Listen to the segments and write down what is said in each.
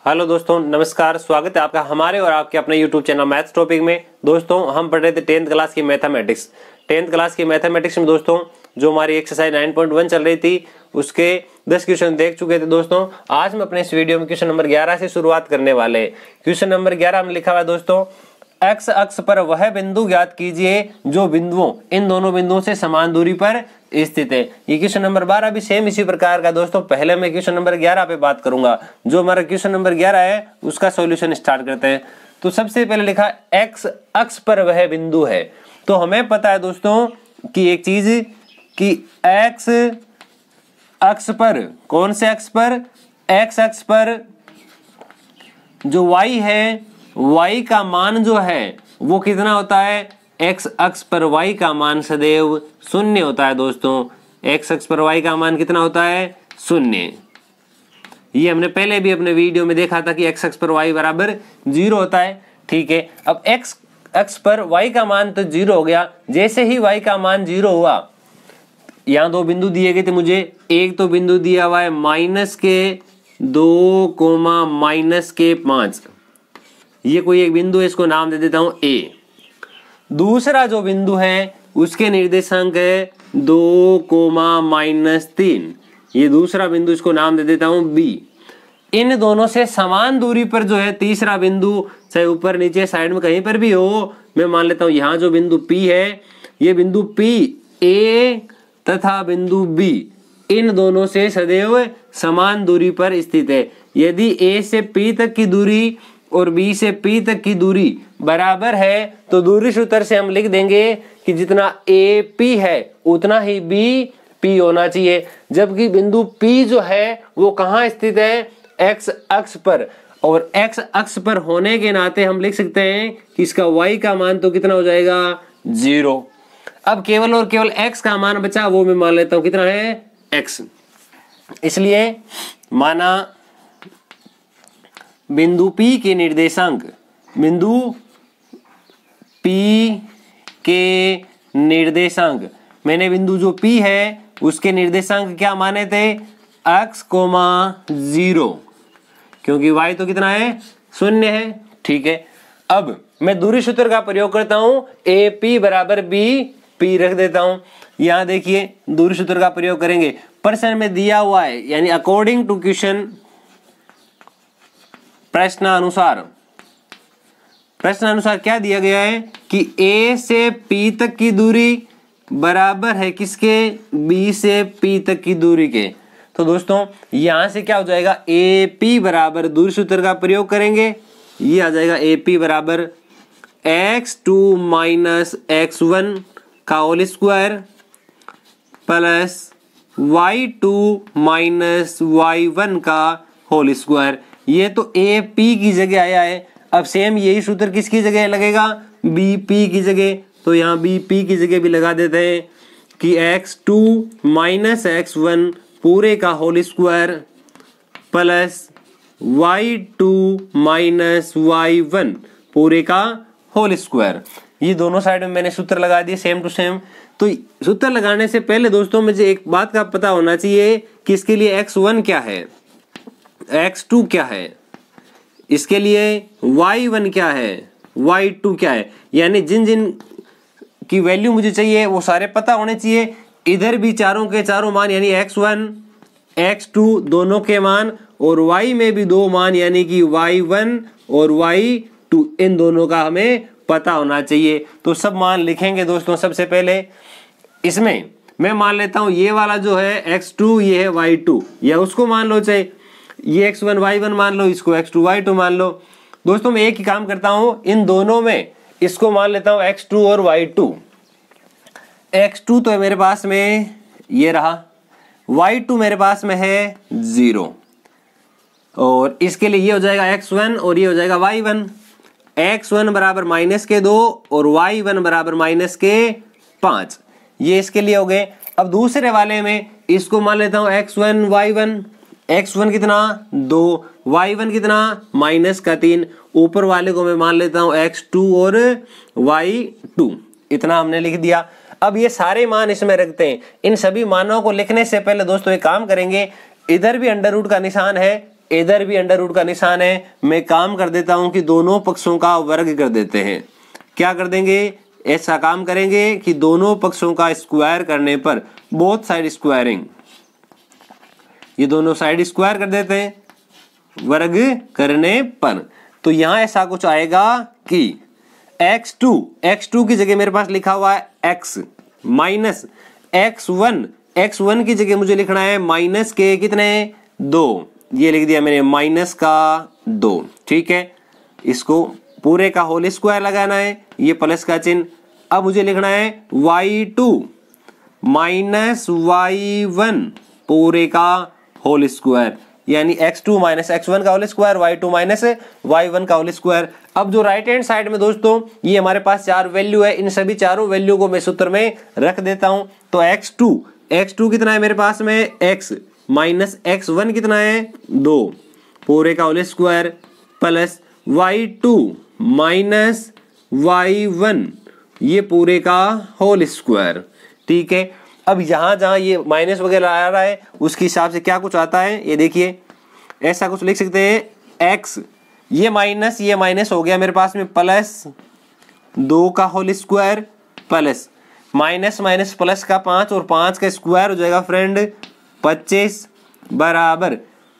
Hello दोस्तों, नमस्कार। स्वागत है आपका हमारे और आपके अपने यूट्यूब चैनल मैथ्स टॉपिक में। दोस्तों हम पढ़ रहे थे 10th क्लास की मैथमेटिक्स। 10th क्लास की मैथमेटिक्स में दोस्तों जो हमारी एक्सरसाइज 9.1 चल रही थी उसके 10 क्वेश्चन देख चुके थे। दोस्तों आज हम अपने इस वीडियो में क्वेश्चन नंबर 11 से शुरुआत करने वाले हैं। क्वेश्चन नंबर 11 में लिखा हुआ है दोस्तों, एक्स अक्ष पर वह बिंदु ज्ञात कीजिए जो बिंदुओं इन दोनों बिंदुओं से समान दूरी पर स्थित है। ये क्वेश्चन नंबर 12 भी सेम इसी प्रकार का। दोस्तों पहले मैं क्वेश्चन नंबर 11 पे बात करूंगा। जो हमारा क्वेश्चन नंबर 11 है उसका सॉल्यूशन स्टार्ट करते हैं। तो सबसे पहले लिखा एक्स अक्ष पर वह बिंदु है। तो हमें पता है दोस्तों कि एक चीज कि एक्स अक्ष पर, कौन से अक्ष पर, एक्स अक्ष पर जो y है, y का मान जो है वो कितना होता है, x अक्ष पर y का मान सदैव शून्य होता है। दोस्तों x अक्ष पर y का मान कितना होता है, शून्य। ये हमने पहले भी अपने वीडियो में देखा था कि x अक्ष पर y बराबर 0 होता है। ठीक है, अब x अक्ष पर y का मान तो 0 हो गया। जैसे ही y का मान 0 हुआ, यहाँ दो बिंदु दिए गए थे मुझे। एक तो बिंदु दिया हुआ है -2, -5। ये कोई एक बिंदु है, इसको नाम दे देता हूं A। दूसरा जो बिंदु है उसके निर्देशांक है 2, -3। ये दूसरा बिंदु, इसको नाम दे देता हूं B। इन दोनों से समान दूरी पर जो है तीसरा बिंदु, चाहे ऊपर नीचे साइड में कहीं पर भी हो, मैं मान लेता हूं यहाँ जो बिंदु P है, ये बिंदु P A तथा बिंदु B इन दोनों से सदैव समान दूरी पर स्थित है। यदि A से P तक की दूरी और B से P तक की दूरी बराबर है तो दूरी सूत्र से हम लिख देंगे कि जितना AP है उतना ही BP होना चाहिए। जबकि बिंदु P जो है वो कहाँ स्थित है, X अक्ष पर, और X अक्ष पर होने के नाते हम लिख सकते हैं कि इसका Y का मान तो कितना हो जाएगा, 0। अब केवल और केवल X का मान बचा, वो मैं मान लेता हूं कितना है, X। इसलिए माना बिंदु P के निर्देशांक, बिंदु P के निर्देशांक, मैंने बिंदु जो P है उसके निर्देशांक क्या माने थे, x, 0, क्योंकि y तो कितना है, 0 है। ठीक है, अब मैं दूरी सूत्र का प्रयोग करता हूं, AP बराबर BP रख देता हूं। यहां देखिए दूरी सूत्र का प्रयोग करेंगे। प्रश्न में दिया हुआ है, यानी अकॉर्डिंग टू क्वेश्चन, प्रश्नानुसार क्या दिया गया है कि A से P तक की दूरी बराबर है किसके, B से P तक की दूरी के। तो दोस्तों यहां से क्या हो जाएगा, AP बराबर, दूरी सूत्र का प्रयोग करेंगे, ये आ जाएगा AP बराबर x2 -x1 का whole square plus y2 -y1 का होल स्क्वायर। ये तो AP की जगह आया है। अब सेम यही सूत्र किसकी जगह लगेगा, BP की जगह। तो यहाँ BP की जगह भी लगा देते हैं कि x2 -x1 पूरे का whole square plus y2 -y1 पूरे का होल स्क्वायर। ये दोनों साइड में मैंने सूत्र लगा दिए सेम टू सेम। तो सूत्र लगाने से पहले दोस्तों मुझे एक बात का पता होना चाहिए कि इसके लिए x1 क्या है, x2 क्या है, इसके लिए y1 क्या है, y2 क्या है। यानी जिन जिन की वैल्यू मुझे चाहिए वो सारे पता होने चाहिए। इधर भी चारों के चारों मान, यानी x1 x2 दोनों के मान, और y में भी 2 मान, यानी कि y1 और y2 इन दोनों का हमें पता होना चाहिए। तो सब मान लिखेंगे दोस्तों। सबसे पहले इसमें मैं मान लेता हूं ये वाला जो है x2, ये है y2, या उसको मान लो, चाहे ये x1 y1 मान लो, इसको x2 y2 मान लो। दोस्तों मैं एक ही काम करता हूं, इन दोनों में इसको मान लेता हूं x2 और y2। x2 तो है मेरे पास में, ये रहा, y2 मेरे पास में है 0, और इसके लिए ये हो जाएगा x1 और ये हो जाएगा y1। x1 बराबर -2 और y1 बराबर -5, ये इसके लिए हो गए। अब दूसरे वाले में इसको मान लेता हूं x1 y1, x1 कितना 2, y1 कितना -3, ऊपर वाले को मैं मान लेता हूं x2 और y2। इतना हमने लिख दिया। अब ये सारे मान इसमें रखते हैं। इन सभी मानों को लिखने से पहले दोस्तों एक काम करेंगे, इधर भी अंडर रूट का निशान है, इधर भी अंडर रूट का निशान है। मैं काम कर देता हूं कि दोनों पक्षों का वर्ग कर देते हैं। क्या कर देंगे, ऐसा काम करेंगे कि दोनों पक्षों का स्क्वायर करने पर, बोथ साइड स्क्वायरिंग, ये दोनों साइड स्क्वायर कर देते हैं वर्ग करने पर। तो यहां ऐसा कुछ आएगा कि x2 की जगह मेरे पास लिखा हुआ है x माइनस x1 की जगह मुझे लिखना है माइनस के कितने 2, ये लिख दिया मैंने माइनस का 2। ठीक है, इसको पूरे का होल स्क्वायर लगाना है, ये प्लस का चिन्ह। अब मुझे लिखना है y2 माइनस y1 पूरे का होल स्क्वायर, यानी x2 माइनस x1 का whole square, y2 minus y1 का होल स्क्वायर। अब जो राइट हैंड साइड में दोस्तों ये हमारे पास 4 वैल्यू है, इन सभी चारों वैल्यू को मैं सूत्र में रख देता हूं। तो x2 कितना है मेरे पास में x माइनस x1 कितना है 2 पूरे का whole square plus y2 minus y1 ये पूरे का होल स्क्वायर। ठीक है, अब जहां जहां ये माइनस वगैरह आ रहा है उसके हिसाब से क्या कुछ आता है, ये देखिए ऐसा कुछ लिख सकते हैं x ये माइनस हो गया मेरे पास में प्लस 2 का whole square plus minus minus plus का 5 और 5 का स्क्वायर हो जाएगा फ्रेंड 25 बराबर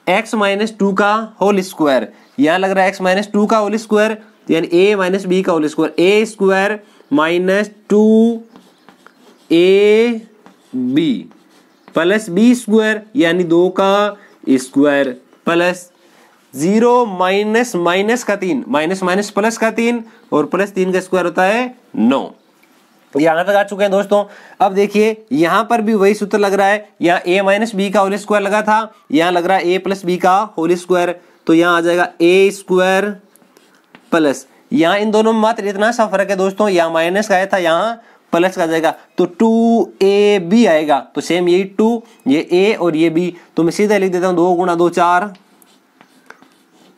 x माइनस 2 का होल स्क्वायर। यहाँ लग रहा है x माइनस 2 का होल स्क्वायर यानी a माइनस b का whole square, a square minus 2ab plus b square यानी 2 का स्क्वायर प्लस 0 माइनस माइनस का 3 माइनस माइनस प्लस का 3 और प्लस 3 का स्क्वायर होता है 9। यहां तक आ चुके हैं दोस्तों। अब देखिए यहां पर भी वही सूत्र लग रहा है, यहाँ a माइनस बी का होल स्क्वायर लगा था, यहाँ लग रहा है a प्लस बी का होल स्क्वायर, तो यहाँ आ जाएगा a स्क्वायर प्लस, यहाँ इन दोनों में मात्र इतना सा फर्क है दोस्तों, यहाँ माइनस का आया था यहाँ प्लस का जाएगा तो 2ab आएगा। तो सेम यही 2 ये a और ये b, तो मैं सीधा लिख देता हूँ 2 गुणा 2 4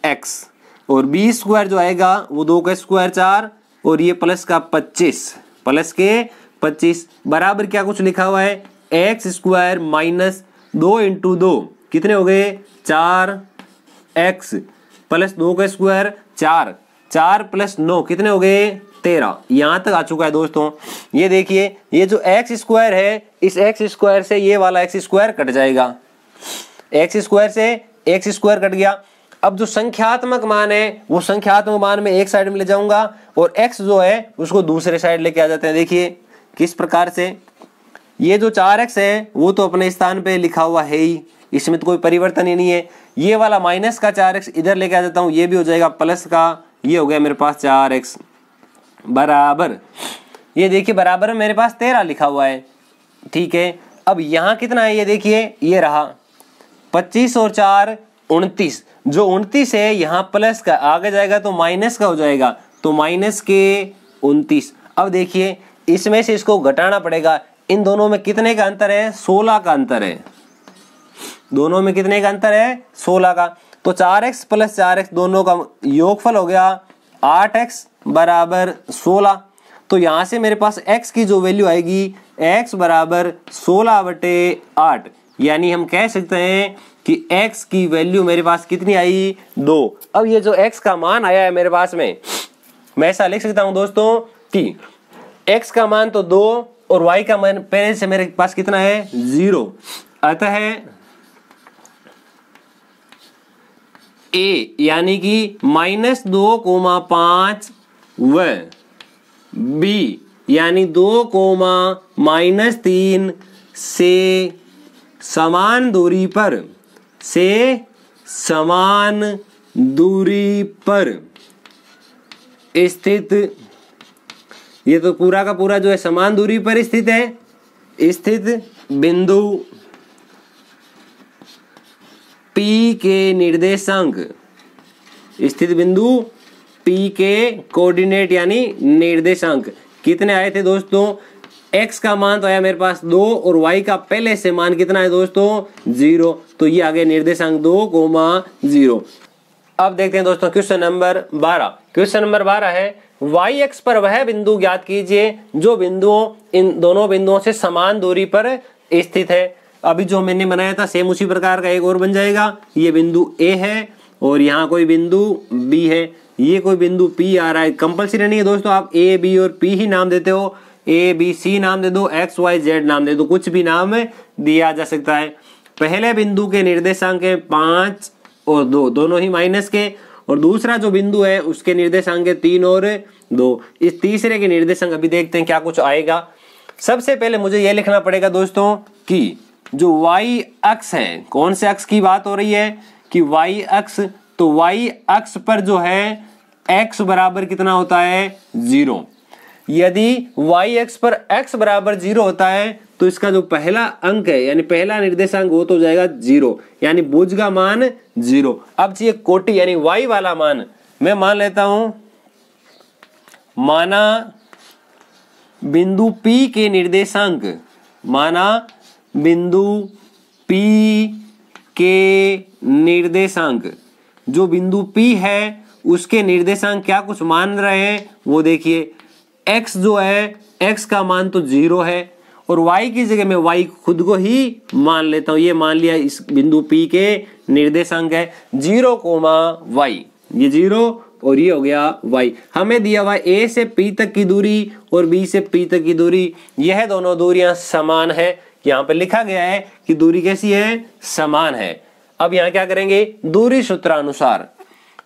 x और b स्क्वायर जो आएगा वो 2 का स्क्वायर 4 और ये प्लस का 25 प्लस के 25 बराबर क्या कुछ लिखा हुआ है x स्क्वायर माइनस 2 इंटू 2 कितने हो गए 4x प्लस 2 का स्क्वायर 4 प्लस 9 कितने हो गए 13। यहां तक आ चुका है दोस्तों। ये देखिए ये जो x स्क्वायर है इस x स्क्वायर से ये वाला x स्क्वायर कट जाएगा, x स्क्वायर से x स्क्वायर कट गया। अब जो संख्यात्मक मान है वो संख्यात्मक मान में एक साइड में ले जाऊंगा और x जो है उसको दूसरे साइड लेके आ जाते हैं। देखिए किस प्रकार से, ये जो 4x है वो तो अपने स्थान पे लिखा हुआ है ही, इसमें तो कोई परिवर्तन ही नहीं है। ये वाला माइनस का 4x इधर लेके आ जाता हूँ, ये भी हो जाएगा प्लस का, ये हो गया मेरे पास 4x बराबर, ये देखिए बराबर मेरे पास 13 लिखा हुआ है। ठीक है, अब यहाँ कितना है ये देखिए ये रहा 25 और 4 29, जो 29 है यहाँ प्लस का आगे जाएगा तो माइनस का हो जाएगा, तो माइनस के 29। अब देखिए इसमें से इसको घटाना पड़ेगा, इन दोनों में कितने का अंतर है 16 का अंतर है, दोनों में कितने का अंतर है 16 का। तो 4x प्लस 4x दोनों का योगफल हो गया 8x बराबर 16। तो यहां से मेरे पास x की जो वैल्यू आएगी x बराबर 16/8, यानी हम कह सकते हैं कि x की वैल्यू मेरे पास कितनी आई 2। अब ये जो x का मान आया है मेरे पास में, मैं ऐसा लिख सकता हूं दोस्तों कि x का मान तो 2 और y का मान पहले से मेरे पास कितना है 0, अतः a यानी कि -2,5 व b यानी 2,-3 से समान दूरी पर स्थित, ये तो पूरा का पूरा जो है समान दूरी पर स्थित है, स्थित बिंदु P के निर्देशांक, स्थित बिंदु P के कोऑर्डिनेट यानी निर्देशांक कितने आए थे दोस्तों, x का मान तो आया मेरे पास 2 और y का पहले से मान कितना है दोस्तों 0, तो ये आ गए निर्देशांक 2,0। अब देखते हैं दोस्तों क्वेश्चन नंबर 12। क्वेश्चन नंबर 12 है y अक्ष पर वह बिंदु ज्ञात कीजिए जो बिंदुओं इन दोनों बिंदुओं से समान दूरी पर स्थित है। अभी जो मैंने बनाया था सेम उसी प्रकार का एक और बन जाएगा। ये बिंदु ए है और यहाँ कोई बिंदु बी है, ये कोई बिंदु पी आ रहा है। कंपल्सरी नहीं है दोस्तों, आप ए बी और पी ही नाम देते हो, ए बी सी नाम दे दो, एक्स वाई जेड नाम दे दो, कुछ भी नाम दिया जा सकता है। पहले बिंदु के निर्देशांक है 5 और 2, दोनों ही माइनस के, और दूसरा जो बिंदु है उसके निर्देशांक है 3 और 2। इस तीसरे के निर्देशांक अभी देखते हैं क्या कुछ आएगा। सबसे पहले मुझे यह लिखना पड़ेगा दोस्तों कि जो y अक्ष है, कौन से अक्ष की बात हो रही है कि y अक्ष, तो y अक्ष पर जो है x बराबर कितना होता है 0। यदि y अक्ष पर x बराबर 0 होता है तो इसका जो पहला अंक है यानी पहला निर्देशांक वो तो हो जाएगा 0, यानी भुज का मान 0। अब चाहिए कोटि यानी y वाला मान, मैं मान लेता हूं, माना बिंदु P के निर्देशांक, माना बिंदु P के निर्देशांक, जो बिंदु P है उसके निर्देशांक क्या कुछ मान रहे हैं वो देखिए। x जो है x का मान तो 0 है और y की जगह मैं y खुद को ही मान लेता हूं, ये मान लिया इस बिंदु P के निर्देशांक है 0, y, ये 0 और ये हो गया y। हमें दिया हुआ a से p तक की दूरी और b से p तक की दूरी, यह दोनों दूरियां समान है। यहाँ पे लिखा गया है कि दूरी कैसी है, समान है। अब यहाँ क्या करेंगे, दूरी सूत्रानुसार,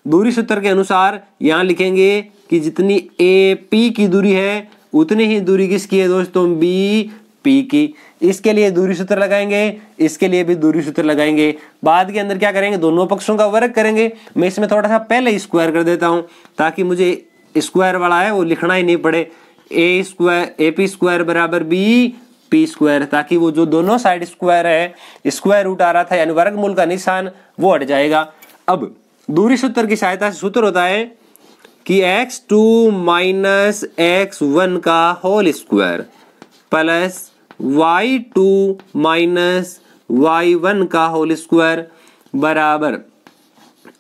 दूरी सूत्र के अनुसार यहाँ लिखेंगे कि जितनी ए पी की दूरी है उतनी ही दूरी किसकी है दोस्तों, बी पी की। इसके लिए दूरी सूत्र लगाएंगे, इसके लिए भी दूरी सूत्र लगाएंगे। बाद के अंदर क्या करेंगे, दोनों पक्षों का वर्ग करेंगे। मैं इसमें थोड़ा सा पहले स्क्वायर कर देता हूं ताकि मुझे स्क्वायर वाला है वो लिखना ही नहीं पड़े। ए स्क्वायर ए पी स्क्वायर बराबर बी पी स्क्वायर, ताकि वो जो दोनों साइड स्क्वायर है, स्क्वायर रूट आ रहा था यानी वर्गमूल का निशान, वो हट जाएगा। अब दूरी सूत्र की सहायता से सूत्र होता है कि x2 माइनस x1 का whole square plus y2 minus y1 का होल स्क्वायर बराबर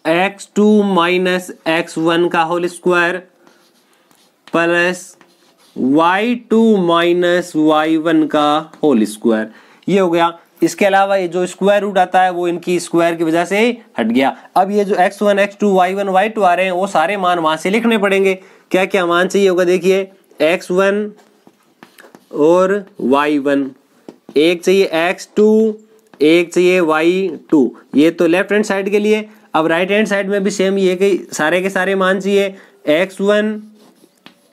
x2 माइनस x1 का whole square plus y2 minus y1 का होल स्क्वायर, ये हो गया। इसके अलावा ये जो स्क्वायर रूट आता है वो इनकी स्क्वायर की वजह से हट गया। अब ये जो x1 x2 y1 y2 आ रहे हैं वो सारे मान वहां से लिखने पड़ेंगे। क्या क्या मान चाहिए होगा, देखिए x1 और y1, एक चाहिए x2, एक चाहिए y2, ये तो लेफ्ट हैंड साइड के लिए। अब राइट हैंड साइड में भी सेम ये के सारे मान चाहिए, x1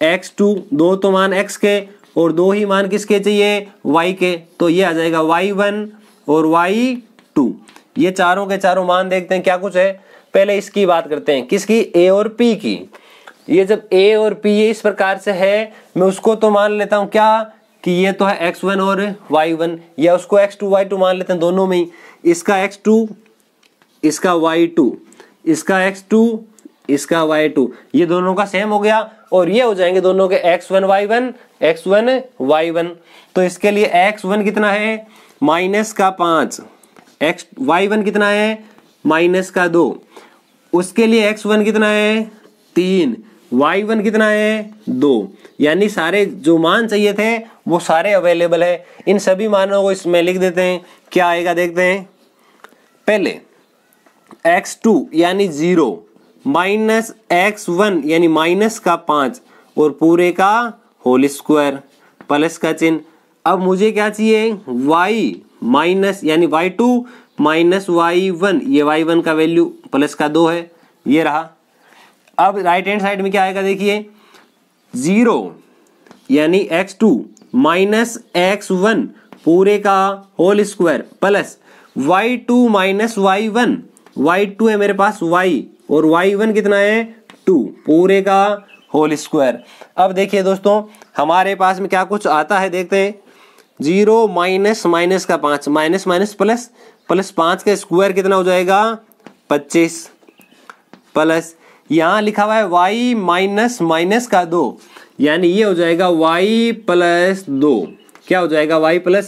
x2, दो तो मान x के और दो ही मान किसके चाहिए, y के, तो ये आ जाएगा y1 और y2। ये चारों के चारों मान देखते हैं क्या कुछ है। पहले इसकी बात करते हैं, किसकी, a और p की। ये जब a और p ये इस प्रकार से है, मैं उसको तो मान लेता हूं क्या कि ये तो है x1 और y1, या उसको x2 y2 मान लेते हैं दोनों में ही। इसका x2, इसका y2, इसका x2, इसका y2, ये दोनों का सेम हो गया और ये हो जाएंगे दोनों के x1 y1 x1 y1। तो इसके लिए x1 कितना है, माइनस का 5, y1 कितना है, माइनस का 2, उसके लिए x1 कितना है 3, y1 कितना है 2। यानी सारे जो मान चाहिए थे वो सारे अवेलेबल है। इन सभी मानों को इसमें लिख देते हैं, क्या आएगा देखते हैं। पहले x2 यानी 0 माइनस x1 यानी माइनस का 5 और पूरे का होल स्क्वायर प्लस का चिन्ह। अब मुझे क्या चाहिए, y माइनस यानी y2 माइनस y1, ये y1 का वैल्यू प्लस का 2 है, ये रहा। अब राइट हैंड साइड में क्या आएगा देखिए, 0 यानी x2 माइनस x1 पूरे का whole square plus y2 minus y1, y2 है मेरे पास y और y1 कितना है 2 पूरे का होल स्क्वायर। अब देखिए दोस्तों हमारे पास में क्या कुछ आता है देखते हैं। 0 माइनस माइनस का 5, माइनस माइनस प्लस, प्लस 5 का स्क्वायर कितना हो जाएगा 25, प्लस यहाँ लिखा हुआ है y माइनस माइनस का 2, यानी ये हो जाएगा y प्लस 2, क्या हो जाएगा y प्लस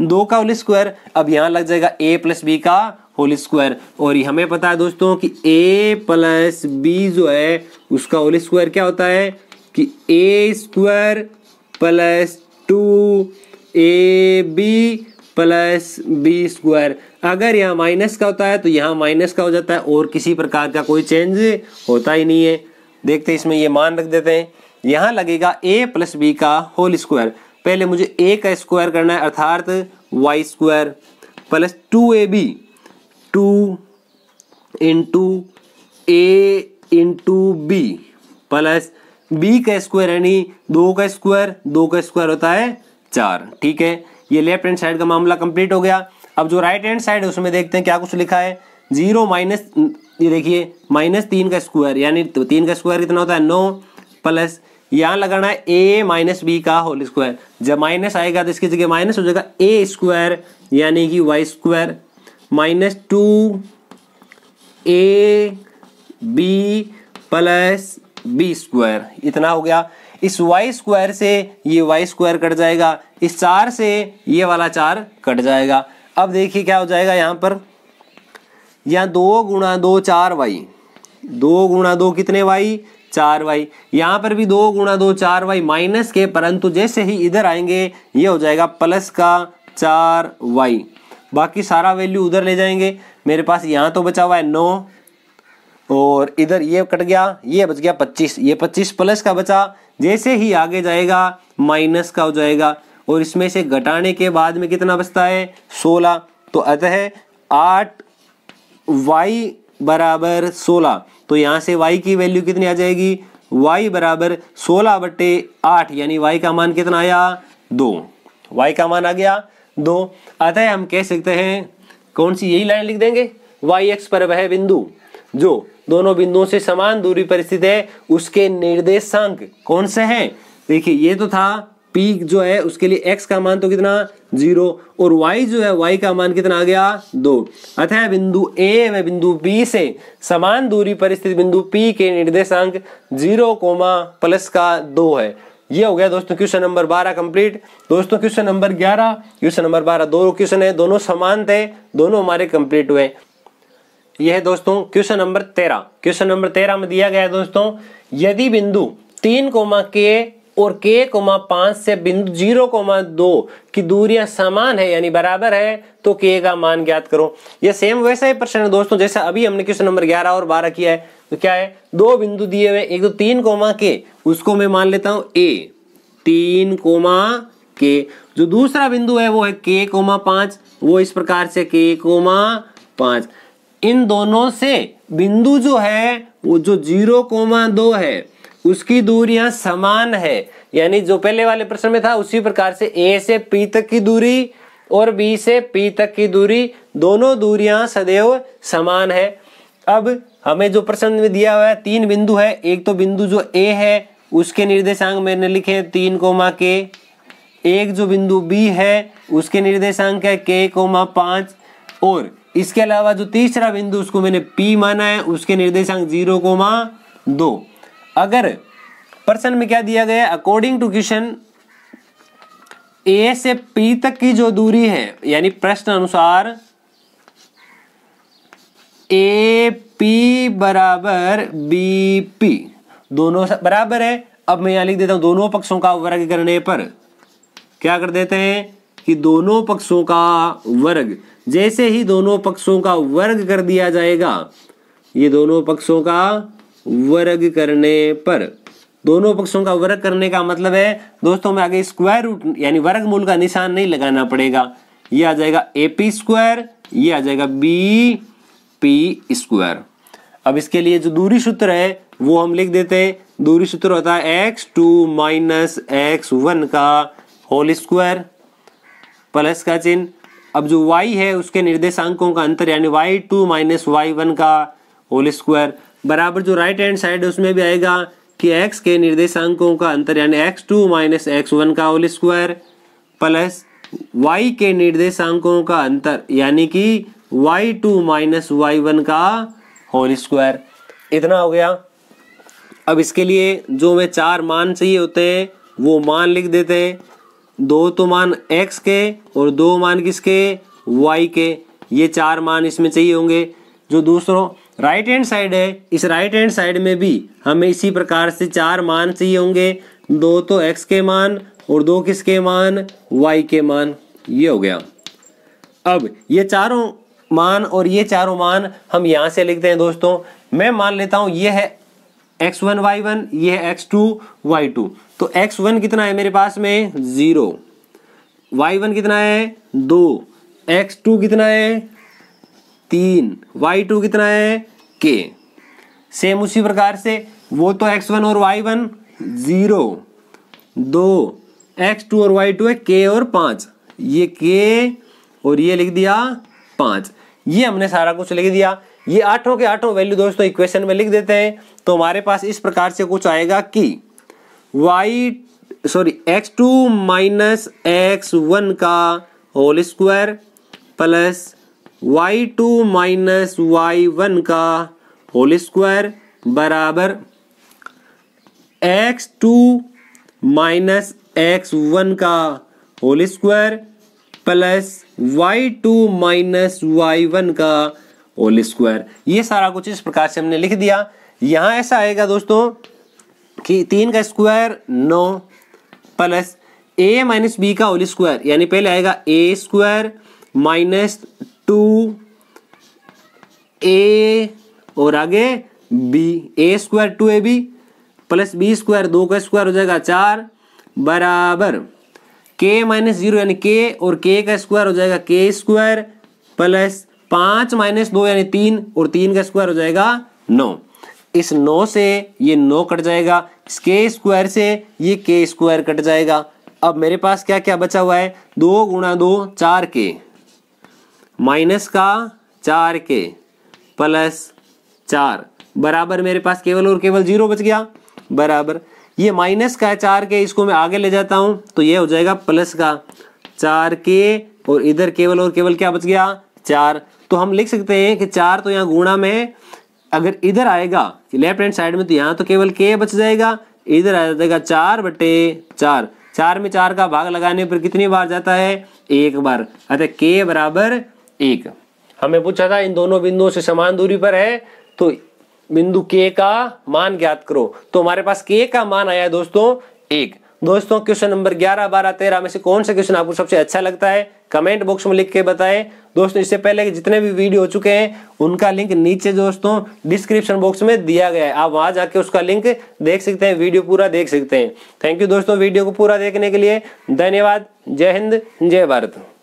2 का होल स्क्वायर। अब यहाँ लग जाएगा a प्लस बी का होल स्क्वायर, और हमें पता है दोस्तों कि a प्लस बी जो है उसका होल स्क्वायर क्या होता है कि a square plus 2ab plus b square. अगर यहाँ माइनस का होता है तो यहाँ माइनस का हो जाता है और किसी प्रकार का कोई चेंज होता ही नहीं है। देखते हैं इसमें ये मान रख देते हैं। यहाँ लगेगा ए प्लस बी का होल स्क्वायर। पहले मुझे ए का स्क्वायर करना है अर्थात Y square plus 2ab 2 into A into B plus B का स्क्वायर यानी 2 का स्क्वायर होता है 4। ठीक है, ये लेफ्ट हैंड साइड का मामला कंप्लीट हो गया। अब जो राइट हैंड साइड है उसमें देखते हैं क्या कुछ लिखा है। 0 माइनस, ये देखिए माइनस 3 का स्क्वायर यानी 3 का स्क्वायर कितना होता है 9 प्लस यहाँ लगाना है a माइनस बी का होल स्क्वायर। जब माइनस आएगा तो इसकी जगह माइनस हो जाएगा a स्क्वायर यानी कि y square minus 2 a b plus b square, इतना हो गया। इस y स्क्वायर से ये y स्क्वायर कट जाएगा, इस 4 से ये वाला 4 कट जाएगा। अब देखिए क्या हो जाएगा यहाँ पर, यहाँ 2 गुणा 2 4y, 2 गुणा 2 कितने y 4y। यहाँ पर भी 2 गुणा 2 4y माइनस के, परंतु जैसे ही इधर आएंगे ये हो जाएगा प्लस का 4y। बाकी सारा वैल्यू उधर ले जाएंगे। मेरे पास यहाँ तो बचा हुआ है 9 और इधर ये कट गया, ये बच गया 25, ये 25 प्लस का बचा। जैसे ही आगे जाएगा माइनस का हो जाएगा और इसमें से घटाने के बाद में कितना बचता है 16। तो अतः 8y बराबर 16। तो यहाँ से y की वैल्यू कितनी आ जाएगी, y बराबर 16/8 यानी y का मान कितना आया 2। y का मान आ गया 2। अतः हम कह सकते हैं कौन सी, यही लाइन लिख देंगे, y x पर वह बिंदु जो दोनों बिंदुओं से समान दूरी पर स्थित है उसके निर्देशांक कौन से हैं। देखिए ये तो था p जो है उसके लिए x का मान तो कितना 0 और y जो है y का मान कितना आ गया 2। अतः बिंदु a व बिंदु b से समान दूरी पर स्थित बिंदु p के निर्देशांक 0, प्लस का 2 है। ये हो गया दोस्तों क्वेश्चन नंबर 12 कंप्लीट। दोस्तों क्वेश्चन नंबर 11, क्वेश्चन नंबर 12 दो क्वेश्चन है, दोनों समान थे, दोनों हमारे कंप्लीट हुए। यह है दोस्तों क्वेश्चन नंबर 13। क्वेश्चन नंबर 13 में दिया गया है दोस्तों, यदि बिंदु 3, k और k, 5 से बिंदु 0, 2 की दूरियां समान है यानी बराबर है तो k का मान ज्ञात करो। यह सेम वैसा ही प्रश्न है दोस्तों जैसा अभी हमने क्वेश्चन नंबर 11 और 12 किया है। तो क्या है, दो बिंदु दिए हुए, एक तो 3, k, उसको मैं मान लेता हूं a, 3, k। जो दूसरा बिंदु है वो है k, 5, वो इस प्रकार से k, 5। इन दोनों से बिंदु जो है वो जो 0, 2 है उसकी दूरियां समान है, यानी जो पहले वाले प्रश्न में था उसी प्रकार से a से p तक की दूरी और b से p तक की दूरी, दोनों दूरियां सदैव समान है। अब हमें जो प्रश्न में दिया हुआ है 3 बिंदु है, एक तो बिंदु जो a है उसके निर्देशांक मैंने लिखे 3, k, एक जो बिंदु b है उसके निर्देशांक है k, 5 और इसके अलावा जो तीसरा बिंदु उसको मैंने p माना है उसके निर्देशांक 0, 2। अगर प्रश्न में क्या दिया गया, अकॉर्डिंग टू क्वेश्चन a से p तक की जो दूरी है यानी प्रश्न अनुसार AP बराबर BP, दोनों बराबर है। अब मैं यहाँ लिख देता हूं दोनों पक्षों का वर्ग करने पर क्या कर देते हैं कि दोनों पक्षों का वर्ग, जैसे ही दोनों पक्षों का वर्ग कर दिया जाएगा, ये दोनों पक्षों का वर्ग करने पर, दोनों पक्षों का वर्ग करने का मतलब है दोस्तों में आगे स्क्वायर रूट यानी वर्गमूल का निशान नहीं लगाना पड़ेगा। ये आ जाएगा AP स्क्वायर, ये आ जाएगा BP स्क्वायर। अब इसके लिए जो दूरी सूत्र है वो हम लिख देते हैं। दूरी सूत्र होता है x2 माइनस x1 का होल स्क्वायर प्लस का चिन्ह। अब जो y है उसके निर्देशांकों का अंतर यानी y2 माइनस y1 का होल स्क्वायर बराबर जो राइट हैंड साइड है उसमें भी आएगा कि x के निर्देशांकों का अंतर यानी x2 माइनस x1 का होल स्क्वायर प्लस y के निर्देशांकों का अंतर यानी कि y2 माइनस y1 का होल स्क्वायर। इतना हो गया। अब इसके लिए जो हमें 4 मान चाहिए होते हैं वो मान लिख देते हैं। 2 तो मान x के और 2 मान किसके y के, ये 4 मान इसमें चाहिए होंगे। जो दूसरों राइट हैंड साइड है इस राइट हैंड साइड में भी हमें इसी प्रकार से 4 मान चाहिए होंगे। 2 तो x के मान और 2 किसके मान y के मान। ये हो गया। अब ये चारों मान और ये चारों मान हम यहां से लिखते हैं दोस्तों। मैं मान लेता हूं ये है x1 y1, ये है x2 y2। तो x1 कितना है मेरे पास में 0, y1 कितना है 2, x2 कितना है 3, y2 कितना है k। सेम उसी प्रकार से वो तो x1 और y1 0, 2, x2 और y2 है k और 5, ये k और ये लिख दिया 5। ये हमने सारा कुछ लिख दिया। ये आठों के आठों वैल्यू दोस्तों इक्वेशन में लिख देते हैं। तो हमारे पास इस प्रकार से कुछ आएगा कि x2 माइनस x1 का whole square plus y2 minus y1 का होल स्क्वायर बराबर x2 माइनस x1 का whole square plus y2 minus y1 का होल स्क्वायर। ये सारा कुछ इस प्रकार से हमने लिख दिया। यहां ऐसा आएगा दोस्तों कि 3 का square 9 plus a minus b का होल स्क्वायर, यानी पहले आएगा a स्क्वायर माइनस 2a और आगे b, a square 2ab plus b square 2 का स्क्वायर हो जाएगा 4 बराबर k माइनस 0 यानी k और k का स्क्वायर हो जाएगा k स्क्वायर प्लस 5 माइनस 2 यानी 3 और 3 का स्क्वायर हो जाएगा 9। इस 9 से ये 9 कट जाएगा, इस k स्क्वायर से ये k स्क्वायर कट जाएगा। अब मेरे पास क्या क्या बचा हुआ है 2 गुणा 2 4k माइनस का 4k प्लस 4 बराबर मेरे पास केवल और केवल 0 बच गया बराबर ये माइनस का है 4k, इसको मैं आगे ले जाता हूं तो ये हो जाएगा प्लस का 4k और इधर केवल और केवल क्या बच गया 4। तो हम लिख सकते हैं कि 4 तो यहाँ गुणा में अगर इधर आएगा लेफ्ट हैंड साइड में तो यहाँ तो केवल k बच जाएगा, इधर आ जाएगा 4/4। 4 में 4 का भाग लगाने पर कितनी बार जाता है 1 बार, अतः k बराबर 1। हमें पूछा था इन दोनों बिंदुओं से समान दूरी पर है तो बिंदु k का मान ज्ञात करो। तो हमारे पास k का मान आया दोस्तों 1। दोस्तों क्वेश्चन नंबर 11, 12, 13 में से कौन सा क्वेश्चन आपको सबसे अच्छा लगता है कमेंट बॉक्स में लिख के बताएं। दोस्तों इससे पहले के जितने भी वीडियो हो चुके हैं उनका लिंक नीचे दोस्तों डिस्क्रिप्शन बॉक्स में दिया गया है, आप वहां जाके उसका लिंक देख सकते हैं, वीडियो पूरा देख सकते हैं। थैंक यू दोस्तों वीडियो को पूरा देखने के लिए, धन्यवाद। जय हिंद, जय भारत।